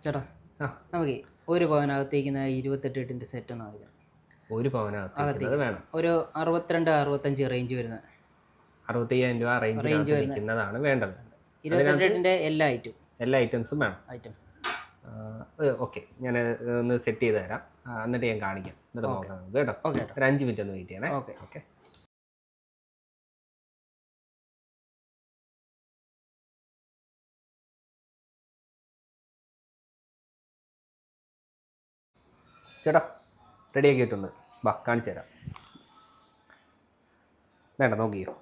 ചേട്ടാ നമുക്ക് ഒരു പവനകത്തേക്കുന്ന 28 ഇട്ടിൻ്റെ സെറ്റ് ഒന്നും ആവില്ല. ഒരു പവനകത്തേക്കുന്നത് വേണം. ഒരു 62-65 റേഞ്ച് വരുന്നത്. 65,000 രൂപ റേഞ്ച് നിൽക്കുന്നതാണ് വേണ്ടത്. 28 ഇട്ടിൻ്റെ എല്ലാ ഐറ്റംസും വേണം. ഓക്കെ, ഞാൻ ഒന്ന് സെറ്റ് ചെയ്ത് തരാം. എന്നിട്ട് ഞാൻ കാണിക്കാം. എന്നിട്ട് നോക്കാം നമുക്ക് കേട്ടോ. ഒരു 5 മിനിറ്റ് ഒന്ന് വെയിറ്റ് ചെയ്യണേ. ഓക്കെ. ചേട്ടാ റെഡി ആക്കിയിട്ടുണ്ട്. വാ കാണിച്ചു തരാം. വേണ്ട നോക്കിയോ,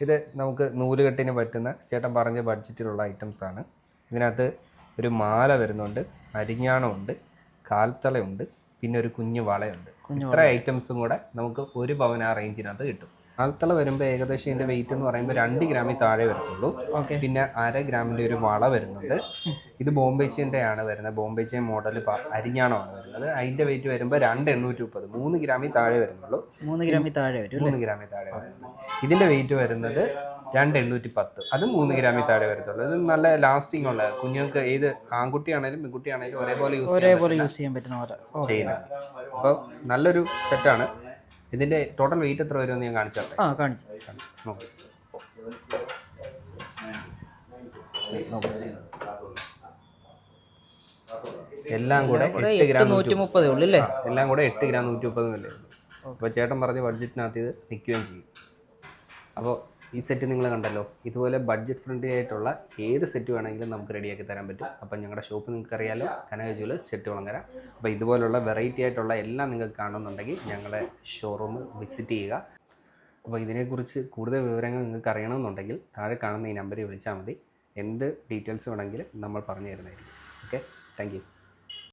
ഇത് നമുക്ക് നൂലുകെട്ടിന് പറ്റുന്ന ചേട്ടൻ പറഞ്ഞ ബഡ്ജറ്റിലുള്ള ഐറ്റംസാണ്. ഇതിനകത്ത് ഒരു മാല വരുന്നുണ്ട്, അരിഞ്ഞാണമുണ്ട്, കാൽത്തളയുണ്ട്, പിന്നെ ഒരു കുഞ്ഞു വളയുണ്ട്. ഇത്ര ഐറ്റംസും കൂടെ നമുക്ക് 1 പവൻ ആ റേഞ്ചിനകത്ത് കിട്ടും. കാൽത്തള വരുമ്പോൾ ഏകദേശം ഇതിൻ്റെ വെയിറ്റ് എന്ന് പറയുമ്പോൾ 2 ഗ്രാമിൽ താഴെ വരത്തുള്ളൂ. പിന്നെ 1/2 ഗ്രാമിൻ്റെ ഒരു വള വരുന്നുണ്ട്. ഇത് ബോംബെ ചെയിൻ്റെ ആണ് വരുന്നത്. ബോംബെ ചെയിൻ മോഡൽ അരിഞ്ഞാണമാണ് വരുന്നത്. അതിൻ്റെ വെയിറ്റ് വരുമ്പോൾ 2,830, 3 ഗ്രാമിൽ താഴെ വരുന്നുള്ളൂ. 3 ഗ്രാമിൽ താഴെ വരുന്നത്. ഇതിൻ്റെ വെയിറ്റ് വരുന്നത് 2,810, അത് 3 ഗ്രാമിൽ താഴെ വരത്തുള്ളൂ. ഇത് നല്ല ലാസ്റ്റിംഗ് ഉള്ള കുഞ്ഞുങ്ങൾക്ക് ഏത് ആൺകുട്ടിയാണേലും പെൺകുട്ടിയാണേലും ഒരേപോലെ യൂസ് ചെയ്യാൻ പറ്റുന്ന ചെയ്യുന്നത്. അപ്പോൾ നല്ലൊരു സെറ്റാണ്. ഇതിൻ്റെ ടോട്ടൽ വെയിറ്റ് എത്ര വരുമെന്ന് ഞാൻ കാണിച്ചു. എല്ലാം കൂടെ 8 ഗ്രാം 130 ഉള്ളൂ അല്ലേ? എല്ലാം കൂടെ 8 ഗ്രാം 130 അല്ലേ ഉള്ളൂ. അപ്പോൾ ചേട്ടൻ പറഞ്ഞ ബഡ്ജറ്റിനകത്ത് ഇത് നിൽക്കുകയും ചെയ്യും. അപ്പോൾ ഈ സെറ്റ് നിങ്ങൾ കണ്ടല്ലോ. ഇതുപോലെ ബഡ്ജറ്റ് ഫ്രണ്ട്ലി ആയിട്ടുള്ള ഏത് സെറ്റ് വേണമെങ്കിലും നമുക്ക് റെഡിയാക്കി തരാൻ പറ്റും. അപ്പം ഞങ്ങളുടെ ഷോപ്പ് നിങ്ങൾക്ക് അറിയാമല്ലോ, കനക ജ്വല്ലേഴ്സ്, ചെട്ടികുളങ്ങര. അപ്പോൾ ഇതുപോലുള്ള വെറൈറ്റി ആയിട്ടുള്ള എല്ലാം നിങ്ങൾക്ക് കാണുന്നുണ്ടെങ്കിൽ ഞങ്ങളുടെ ഷോറൂം വിസിറ്റ് ചെയ്യുക. അപ്പോൾ ഇതിനെക്കുറിച്ച് കൂടുതൽ വിവരങ്ങൾ നിങ്ങൾക്ക് അറിയണമെന്നുണ്ടെങ്കിൽ താഴെ കാണുന്ന ഈ നമ്പറിൽ വിളിച്ചാൽ മതി. എന്ത് ഡീറ്റെയിൽസ് വേണമെങ്കിലും നമ്മൾ പറഞ്ഞു തരുന്നതായിരിക്കും. Okay, thank you.